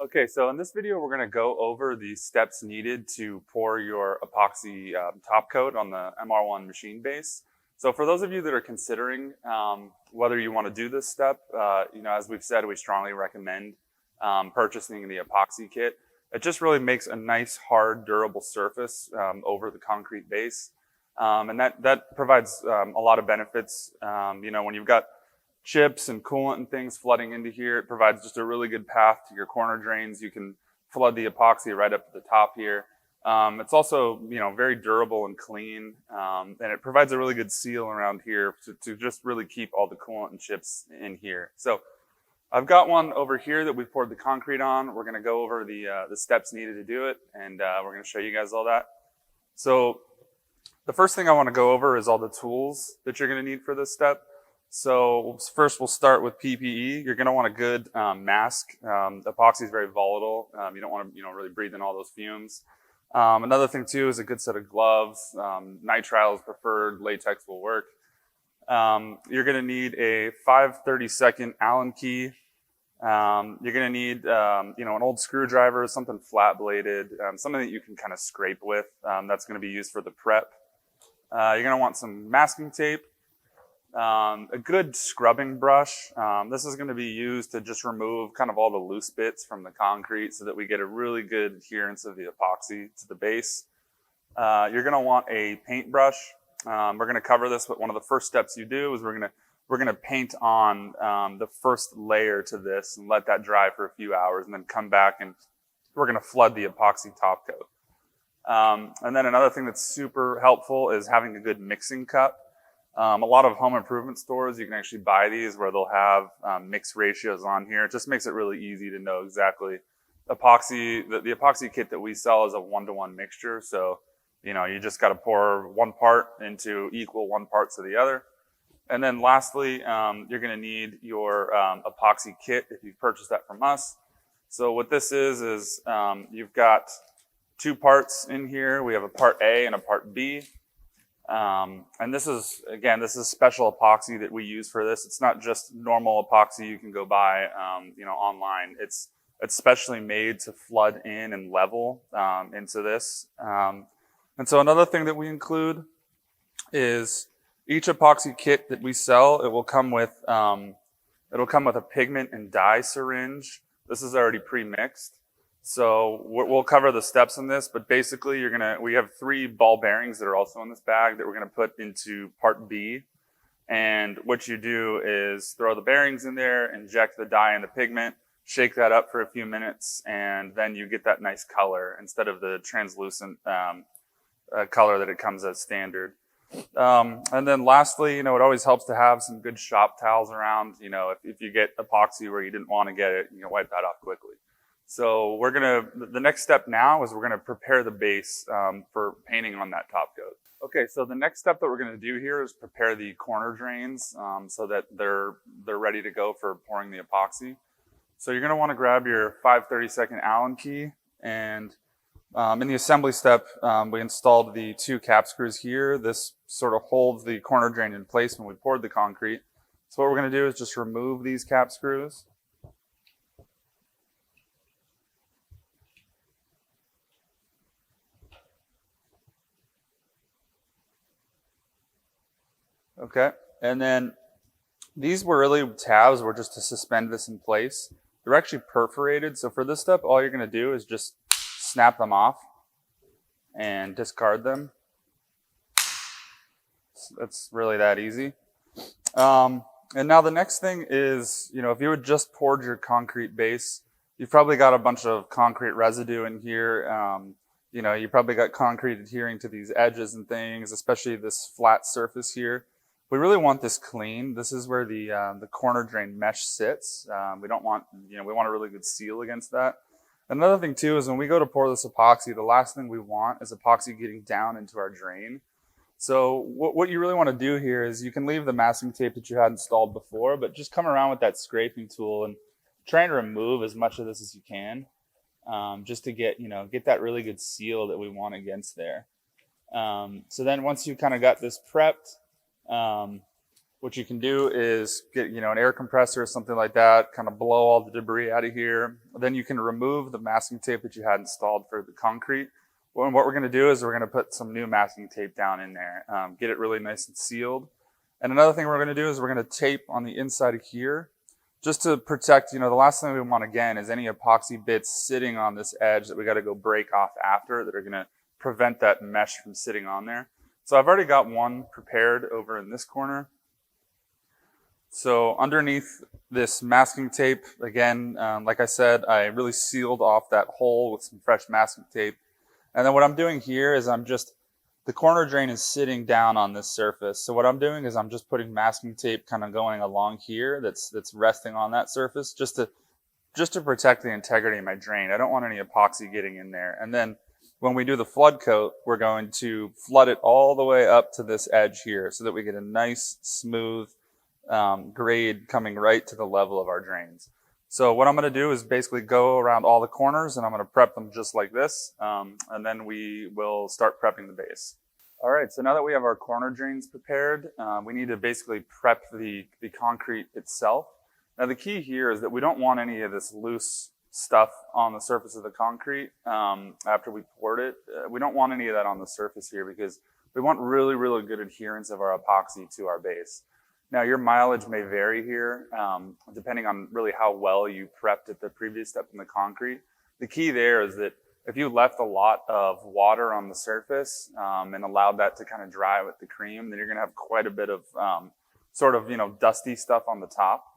Okay, so in this video, we're going to go over the steps needed to pour your epoxy top coat on the MR-1 machine base. So for those of you that are considering whether you want to do this step, as we've said, we strongly recommend purchasing the epoxy kit. It just really makes a nice, hard, durable surface over the concrete base. And that provides a lot of benefits. When you've got chips and coolant and things flooding into here, it provides just a really good path to your corner drains. You can flood the epoxy right up to the top here. It's also, very durable and clean, and it provides a really good seal around here to just really keep all the coolant and chips in here. So I've got one over here that we've poured the concrete on. We're going to go over the steps needed to do it, and we're going to show you guys all that. So the first thing I want to go over is all the tools that you're going to need for this step. So first we'll start with PPE. You're going to want a good mask. Epoxy is very volatile. You don't want to really breathe in all those fumes. Another thing too is a good set of gloves. Nitrile is preferred. Latex will work. You're going to need a 5/32 Allen key. You're going to need an old screwdriver, something flat bladed, something that you can kind of scrape with. That's going to be used for the prep. You're going to want some masking tape. A good scrubbing brush. This is going to be used to just remove kind of all the loose bits from the concrete so that we get a really good adherence of the epoxy to the base. You're going to want a paintbrush. We're going to cover this, but one of the first steps you do is we're going to paint on the first layer to this and let that dry for a few hours, and then come back and we're going to flood the epoxy top coat. And then another thing that's super helpful is having a good mixing cup. A lot of home improvement stores, you can actually buy these where they'll have mix ratios on here. It just makes it really easy to know exactly. Epoxy, the epoxy kit that we sell is a 1-to-1 mixture. So, you just got to pour one part into equal one parts of the other. And then lastly, you're going to need your epoxy kit if you purchase that from us. So what this is you've got two parts in here. We have a part A and a part B. And this is special epoxy that we use for this. It's not just normal epoxy you can go buy, online. It's specially made to flood in and level into this. And so another thing that we include is each epoxy kit that we sell. It will come with a pigment and dye syringe. This is already pre-mixed. So we'll cover the steps in this, but basically we have 3 ball bearings that are also in this bag that we're going to put into part B. And what you do is throw the bearings in there, inject the dye and the pigment, shake that up for a few minutes, and then you get that nice color instead of the translucent color that it comes as standard. And then lastly, it always helps to have some good shop towels around. If you get epoxy where you didn't want to get it, you can wipe that off quickly. So the next step now is we're going to prepare the base for painting on that top coat. Okay, so the next step that we're going to do here is prepare the corner drains so that they're ready to go for pouring the epoxy. So you're going to want to grab your 5/32 Allen key, and in the assembly step, we installed the 2 cap screws here. This sort of holds the corner drain in place when we poured the concrete. So what we're going to do is just remove these cap screws. Okay, and then these tabs were just to suspend this in place. They're actually perforated, so for this step, all you're going to do is just snap them off and discard them. It's really that easy. And now the next thing is, if you had just poured your concrete base, you've probably got a bunch of concrete residue in here. You probably got concrete adhering to these edges and things, especially this flat surface here. We really want this clean. This is where the corner drain mesh sits. We want a really good seal against that. Another thing too is when we go to pour this epoxy, the last thing we want is epoxy getting down into our drain. So what you really want to do here is you can leave the masking tape that you had installed before, but just come around with that scraping tool and try and remove as much of this as you can, just to get that really good seal that we want against there. So then once you kind of got this prepped, what you can do is get, an air compressor or something like that, kind of blow all the debris out of here. Then you can remove the masking tape that you had installed for the concrete. Well, and what we're going to do is we're going to put some new masking tape down in there, get it really nice and sealed. And another thing we're going to do is we're going to tape on the inside of here, just to protect, the last thing we want again is any epoxy bits sitting on this edge that we got to go break off after that are going to prevent that mesh from sitting on there. So I've already got one prepared over in this corner. So underneath this masking tape, again, like I said, I really sealed off that hole with some fresh masking tape. And then what I'm doing here is the corner drain is sitting down on this surface. So what I'm doing is I'm just putting masking tape kind of going along here that's resting on that surface just to protect the integrity of my drain. I don't want any epoxy getting in there. And then when we do the flood coat, we're going to flood it all the way up to this edge here so that we get a nice, smooth grade coming right to the level of our drains. So what I'm going to do is basically go around all the corners and I'm going to prep them just like this. And then we will start prepping the base. All right, so now that we have our corner drains prepared, we need to basically prep the concrete itself. Now the key here is that we don't want any of this loose stuff on the surface of the concrete after we poured it. We don't want any of that on the surface here because we want really, really good adherence of our epoxy to our base. Now your mileage may vary here, depending on really how well you prepped at the previous step in the concrete. The key there is that if you left a lot of water on the surface and allowed that to kind of dry with the cream, then you're gonna have quite a bit of dusty stuff on the top.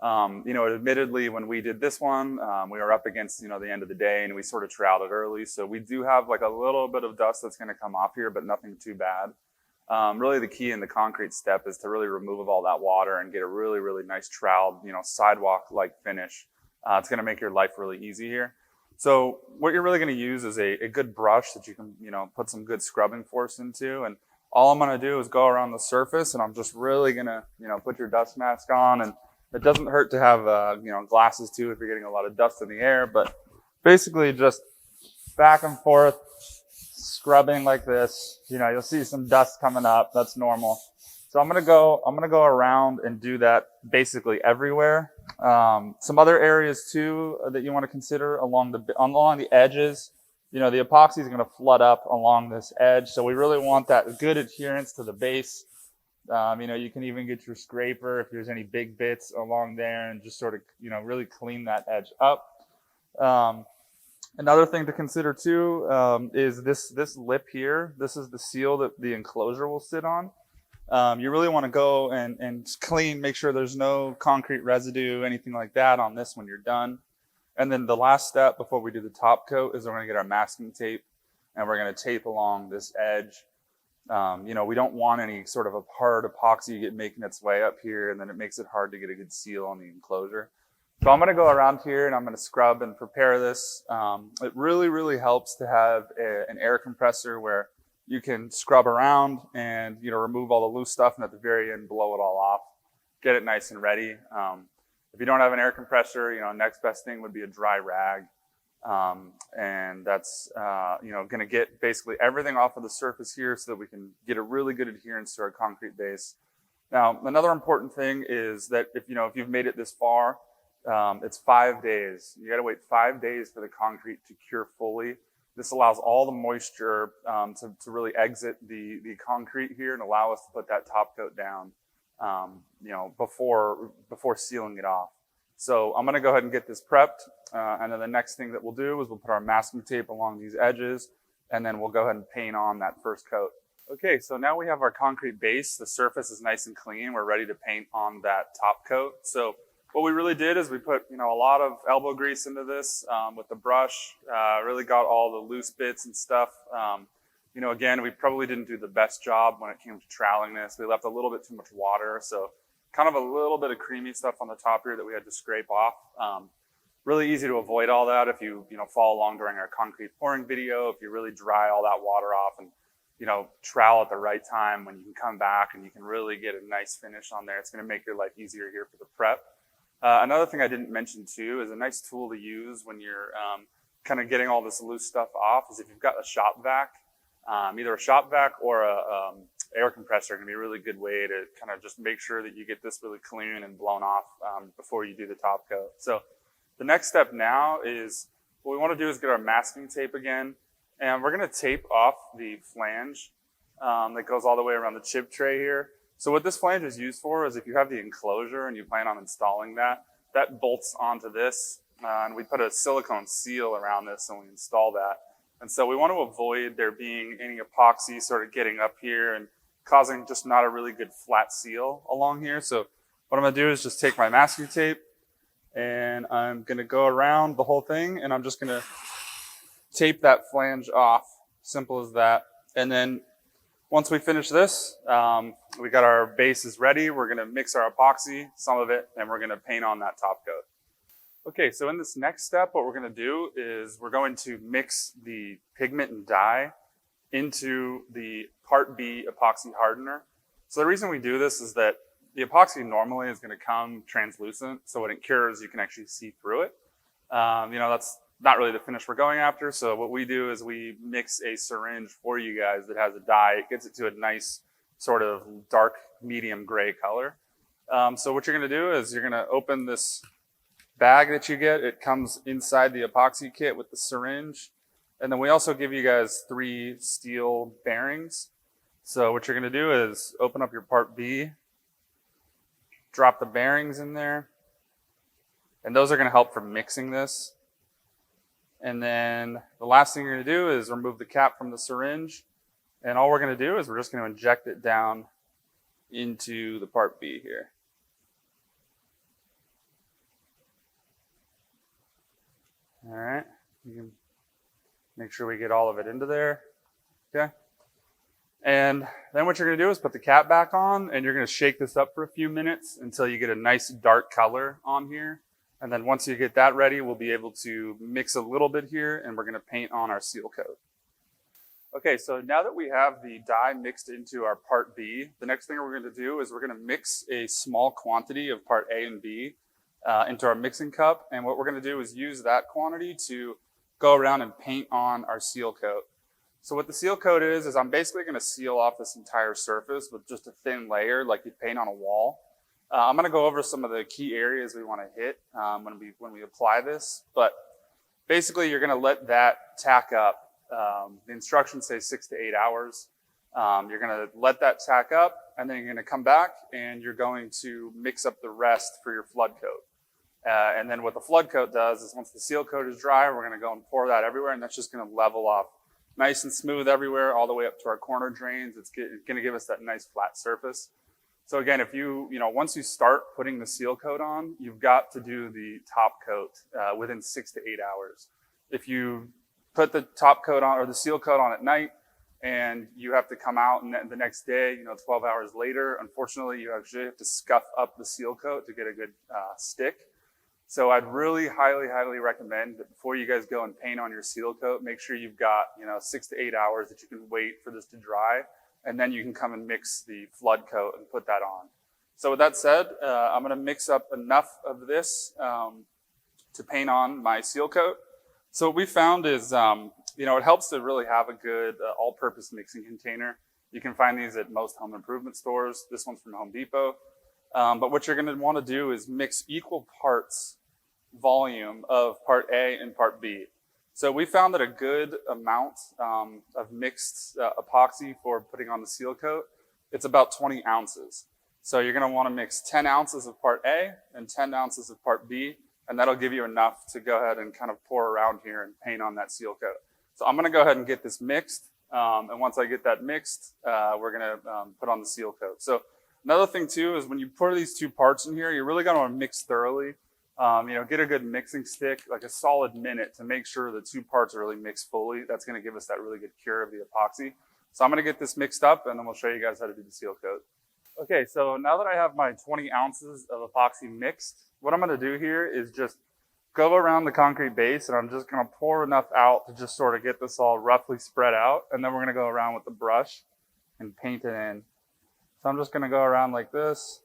Admittedly, when we did this one, we were up against, the end of the day and we sort of troweled it early. So we do have like a little bit of dust that's gonna come off here, but nothing too bad. Really the key in the concrete step is to really remove all that water and get a really, really nice troweled, sidewalk-like finish. It's gonna make your life really easy here. So what you're really gonna use is a good brush that you can, put some good scrubbing force into. And all I'm gonna do is go around the surface and I'm just really gonna, put your dust mask on. And it doesn't hurt to have, glasses too if you're getting a lot of dust in the air, but basically just back and forth, scrubbing like this. You'll see some dust coming up. That's normal. So I'm gonna go around and do that basically everywhere. Some other areas too that you want to consider along the edges. The epoxy is going to flood up along this edge, so we really want that good adherence to the base. You can even get your scraper if there's any big bits along there and just sort of really clean that edge up. Another thing to consider too is this lip here. This is the seal that the enclosure will sit on. You really want to go and clean, make sure there's no concrete residue, anything like that on this when you're done. And then the last step before we do the top coat is we're going to get our masking tape and we're going to tape along this edge. We don't want any sort of a hard epoxy making its way up here and then it makes it hard to get a good seal on the enclosure. So I'm going to go around here and I'm going to scrub and prepare this. It really, really helps to have an air compressor where you can scrub around and, remove all the loose stuff and at the very end, blow it all off, get it nice and ready. If you don't have an air compressor, next best thing would be a dry rag. And that's, going to get basically everything off of the surface here so that we can get a really good adherence to our concrete base. Now, another important thing is that if you've made it this far, it's 5 days. You got to wait 5 days for the concrete to cure fully. This allows all the moisture to really exit the concrete here and allow us to put that top coat down, before sealing it off. So I'm going to go ahead and get this prepped. And then the next thing that we'll do is we'll put our masking tape along these edges, and then we'll go ahead and paint on that first coat. Okay, so now we have our concrete base. The surface is nice and clean. We're ready to paint on that top coat. So what we really did is we put, a lot of elbow grease into this with the brush, really got all the loose bits and stuff. Again, we probably didn't do the best job when it came to troweling this. We left a little bit too much water, so kind of a little bit of creamy stuff on the top here that we had to scrape off. Really easy to avoid all that if you follow along during our concrete pouring video, if you really dry all that water off and trowel at the right time when you can come back and you can really get a nice finish on there. It's going to make your life easier here for the prep. Another thing I didn't mention too is a nice tool to use when you're kind of getting all this loose stuff off is if you've got a shop vac, either a shop vac or air compressor can be a really good way to kind of just make sure that you get this really clean and blown off before you do the top coat. So the next step now is what we want to do is get our masking tape again, and we're going to tape off the flange that goes all the way around the chip tray here. So what this flange is used for is if you have the enclosure and you plan on installing that, that bolts onto this, and we put a silicone seal around this when we install that. And so we want to avoid there being any epoxy sort of getting up here and causing just not a really good flat seal along here. So what I'm going to do is just take my masking tape, and I'm going to go around the whole thing, and I'm just going to tape that flange off. Simple as that. And then once we finish this, we got our bases ready. We're going to mix our epoxy, some of it, and we're going to paint on that top coat. Okay, so in this next step, what we're going to do is we're going to mix the pigment and dye into the Part B epoxy hardener. So the reason we do this is that the epoxy normally is going to come translucent, so when it cures, you can actually see through it. That's not really the finish we're going after. So what we do is we mix a syringe for you guys that has a dye. It gets it to a nice sort of dark medium gray color. So what you're going to do is you're going to open this bag that you get. It comes inside the epoxy kit with the syringe. And then we also give you guys 3 steel bearings. So what you're going to do is open up your Part B, drop the bearings in there, and those are going to help for mixing this. And then the last thing you're going to do is remove the cap from the syringe. And all we're going to do is we're just going to inject it down into the Part B here. All right, you can make sure we get all of it into there, okay? And then what you're gonna do is put the cap back on, and you're gonna shake this up for a few minutes until you get a nice dark color on here. And then once you get that ready, we'll be able to mix a little bit here, and we're gonna paint on our seal coat. Okay, so now that we have the dye mixed into our Part B, the next thing we're gonna do is we're gonna mix a small quantity of Part A and B into our mixing cup. And what we're going to do is use that quantity to go around and paint on our seal coat. So what the seal coat is I'm basically going to seal off this entire surface with just a thin layer like you'd paint on a wall. I'm going to go over some of the key areas we want to hit when we apply this. But basically you're going to let that tack up. The instructions say 6 to 8 hours. You're going to let that tack up, and then you're going to come back and you're going to mix up the rest for your flood coat. And then what the flood coat does is once the seal coat is dry, we're going to go and pour that everywhere, and that's just going to level off nice and smooth everywhere all the way up to our corner drains. It's going to give us that nice flat surface. So again, if once you start putting the seal coat on, you've got to do the top coat within 6 to 8 hours. If you put the top coat on or the seal coat on at night, and you have to come out and the next day, 12 hours later, unfortunately, you actually have to scuff up the seal coat to get a good stick. So I'd really highly recommend that before you guys go and paint on your seal coat, make sure you've got 6 to 8 hours that you can wait for this to dry, and then you can come and mix the flood coat and put that on. So with that said, I'm going to mix up enough of this to paint on my seal coat. So what we found is it helps to really have a good all-purpose mixing container. You can find these at most home improvement stores. This one's from Home Depot. But what you're going to want to do is mix equal parts volume of Part A and Part B. So we found that a good amount of mixed epoxy for putting on the seal coat, it's about 20 ounces. So you're going to want to mix 10 ounces of Part A and 10 ounces of Part B, and that'll give you enough to go ahead and kind of pour around here and paint on that seal coat. So I'm going to go ahead and get this mixed, and once I get that mixed, we're going to put on the seal coat. So another thing too is when you pour these two parts in here, you're really going to want to mix thoroughly. Get a good mixing stick, like a solid minute, to make sure the two parts are really mixed fully. That's going to give us that really good cure of the epoxy. So I'm going to get this mixed up, and then we'll show you guys how to do the seal coat. Okay, so now that I have my 20 ounces of epoxy mixed, what I'm going to do here is just go around the concrete base, and I'm just going to pour enough out to just sort of get this all roughly spread out, and then we're going to go around with the brush and paint it in. So I'm just going to go around like this.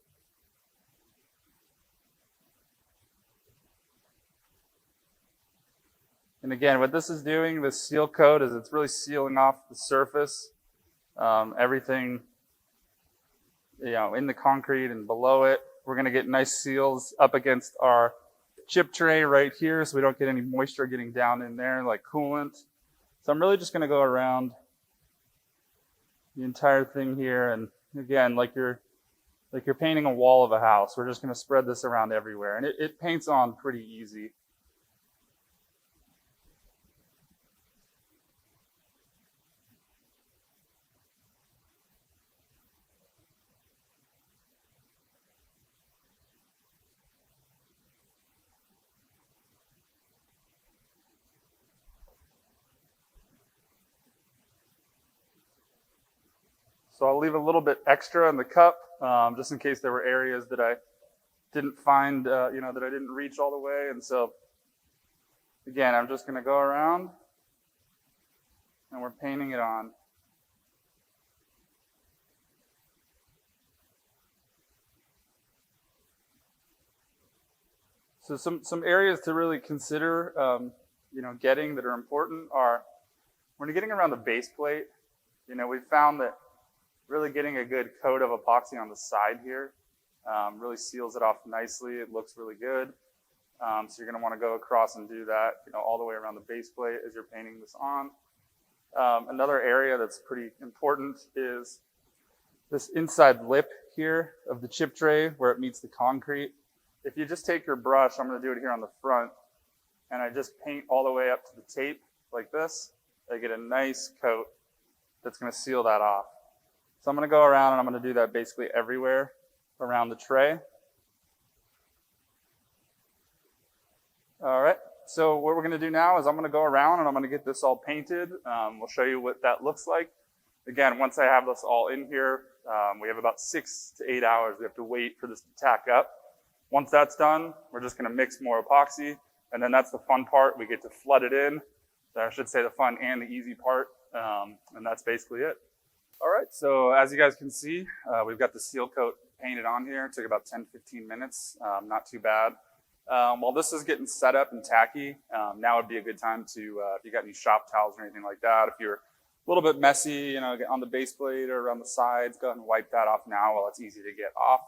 And again, what this is doing, this seal coat, is it's really sealing off the surface, everything in the concrete and below it. We're going to get nice seals up against our chip tray right here so we don't get any moisture getting down in there like coolant. So I'm really just going to go around the entire thing here, and again, like you're painting a wall of a house. We're just going to spread this around everywhere, and it paints on pretty easy. So I'll leave a little bit extra in the cup, just in case there were areas that I didn't find, that I didn't reach all the way. And so, again, I'm just going to go around, and we're painting it on. So some areas to really consider, getting that are important are when you're getting around the base plate. We've found that really getting a good coat of epoxy on the side here really seals it off nicely. It looks really good. So you're going to want to go across and do that, all the way around the base plate as you're painting this on. Another area that's pretty important is this inside lip here of the chip tray where it meets the concrete. If you just take your brush, I'm going to do it here on the front, and I just paint all the way up to the tape like this, I get a nice coat that's going to seal that off. So I'm going to go around and I'm going to do that basically everywhere around the tray. All right, so what we're going to do now is I'm going to go around and I'm going to get this all painted. We'll show you what that looks like. Again, once I have this all in here, we have about 6 to 8 hours. We have to wait for this to tack up. Once that's done, we're just going to mix more epoxy, and then that's the fun part. We get to flood it in. I should say the fun and the easy part, and that's basically it. All right, so as you guys can see, we've got the seal coat painted on here. It took about 10-15 minutes, not too bad. While this is getting set up and tacky, now would be a good time to, if you got any shop towels or anything like that, if you're a little bit messy, on the base plate or around the sides, go ahead and wipe that off now while it's easy to get off.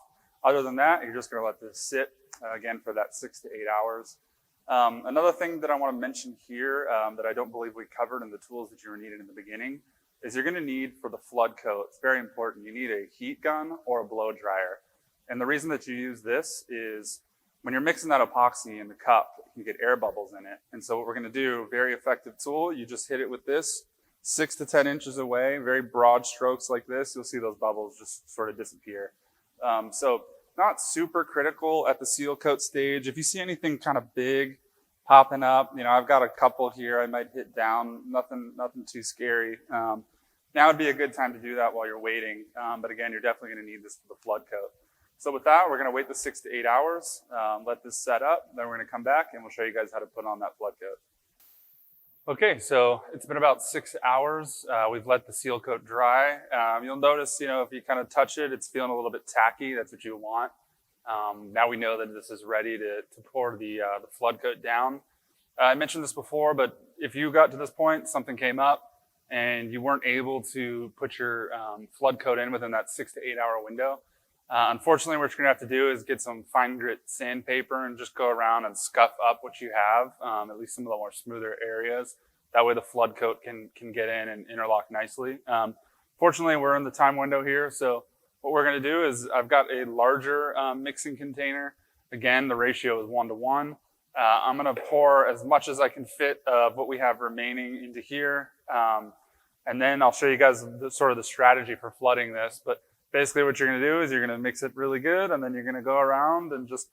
Other than that, you're just going to let this sit, again, for that 6 to 8 hours. Another thing that I want to mention here that I don't believe we covered in the tools that you were needed in the beginning is you're going to need, for the flood coat, it's very important, you need a heat gun or a blow dryer. And the reason that you use this is when you're mixing that epoxy in the cup, you get air bubbles in it. And so what we're going to do, very effective tool, you just hit it with this 6 to 10 inches away, very broad strokes like this. You'll see those bubbles just sort of disappear. So not super critical at the seal coat stage. If you see anything kind of big popping up, I've got a couple here I might hit down, nothing too scary. Now would be a good time to do that while you're waiting. But again, you're definitely going to need this for the flood coat. So with that, we're going to wait the 6 to 8 hours, let this set up, then we're going to come back and we'll show you guys how to put on that flood coat. Okay, so it's been about 6 hours. We've let the seal coat dry. You'll notice, if you kind of touch it, it's feeling a little bit tacky. That's what you want. Now we know that this is ready to pour the flood coat down. I mentioned this before, but if you got to this point, something came up, and you weren't able to put your flood coat in within that 6 to 8 hour window, unfortunately, what you're going to have to do is get some fine grit sandpaper and just go around and scuff up what you have, at least some of the more smoother areas. That way the flood coat can get in and interlock nicely. Fortunately, we're in the time window here, so what we're going to do is I've got a larger mixing container. Again, the ratio is 1 to 1. I'm going to pour as much as I can fit of what we have remaining into here, and then I'll show you guys sort of the strategy for flooding this. But basically what you're going to do is you're going to mix it really good, and then you're going to go around and just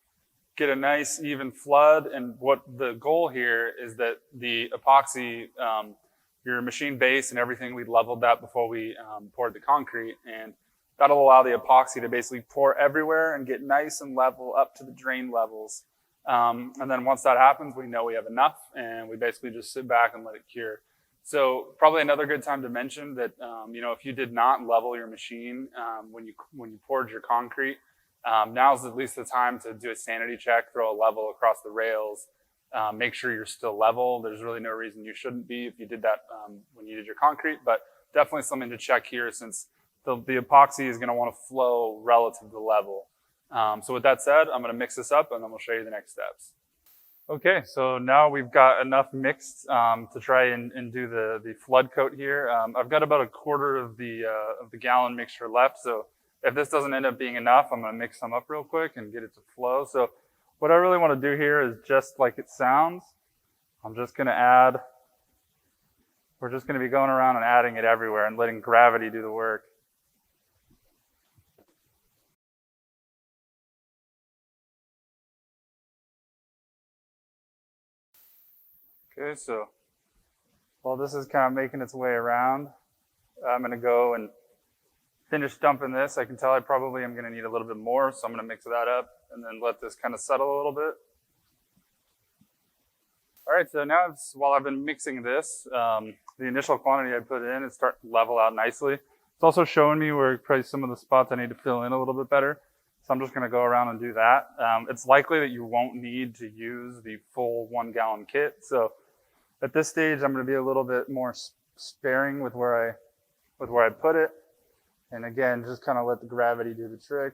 get a nice even flood. And what the goal here is that the epoxy, your machine base and everything, we leveled that before we poured the concrete, and that'll allow the epoxy to basically pour everywhere and get nice and level up to the drain levels. And then once that happens, we know we have enough, and we basically just sit back and let it cure. So probably another good time to mention that, if you did not level your machine when you poured your concrete, now's at least the time to do a sanity check, throw a level across the rails, make sure you're still level. There's really no reason you shouldn't be if you did that when you did your concrete, but definitely something to check here, since the epoxy is gonna wanna flow relative to level. So with that said, I'm gonna mix this up and then we'll show you the next steps. Okay, so now we've got enough mixed to try and do the flood coat here. I've got about a quarter of the gallon mixture left, so if this doesn't end up being enough, I'm gonna mix some up real quick and get it to flow. So what I really wanna do here is just like it sounds. I'm just gonna add, we're just gonna be going around and adding it everywhere and letting gravity do the work. Okay, so while this is kind of making its way around, I'm gonna go and finish dumping this. I can tell I probably am gonna need a little bit more, so I'm gonna mix that up and then let this kind of settle a little bit. All right, so now while I've been mixing this, the initial quantity I put in is starting to level out nicely. It's also showing me where probably some of the spots I need to fill in a little bit better. So I'm just gonna go around and do that. It's likely that you won't need to use the full 1 gallon kit. So at this stage, I'm gonna be a little bit more sparing with where I put it. And again, just kind of let the gravity do the trick.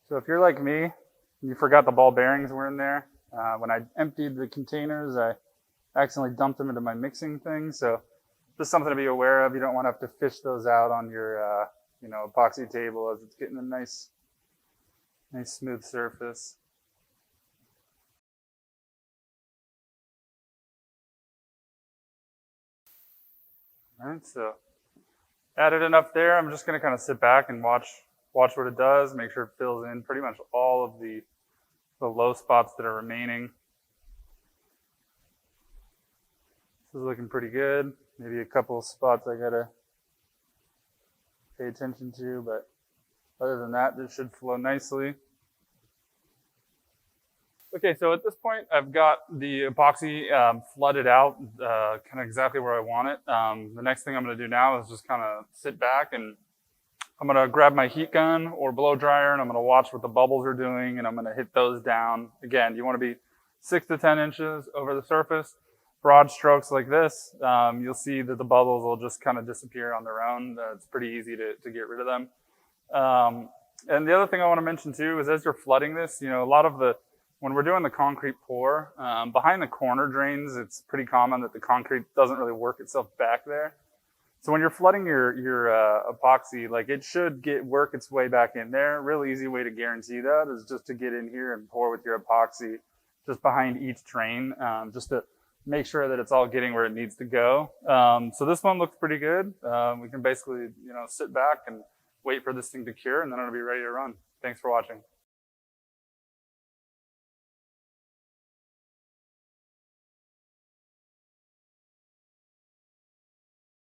So if you're like me, you forgot the ball bearings were in there. When I emptied the containers, I accidentally dumped them into my mixing thing. So just something to be aware of. You don't want to have to fish those out on your epoxy table as it's getting a nice smooth surface. All right, so added enough there. I'm just gonna kind of sit back and watch what it does, make sure it fills in pretty much all of the low spots that are remaining. This is looking pretty good. Maybe a couple of spots I gotta pay attention to, but other than that, this should flow nicely. Okay, so at this point, I've got the epoxy flooded out kind of exactly where I want it. The next thing I'm gonna do now is just kind of sit back and I'm gonna grab my heat gun or blow dryer and I'm gonna watch what the bubbles are doing and I'm gonna hit those down. Again, you wanna be 6 to 10 inches over the surface. Broad strokes like this, you'll see that the bubbles will just kind of disappear on their own. It's pretty easy to get rid of them. And the other thing I wanna mention too is as you're flooding this, a lot of when we're doing the concrete pour, behind the corner drains, it's pretty common that the concrete doesn't really work itself back there. So when you're flooding your epoxy, like it should work its way back in there. A real easy way to guarantee that is just to get in here and pour with your epoxy just behind each drain, just to make sure that it's all getting where it needs to go. So this one looks pretty good. We can basically, sit back and wait for this thing to cure and then it'll be ready to run. Thanks for watching.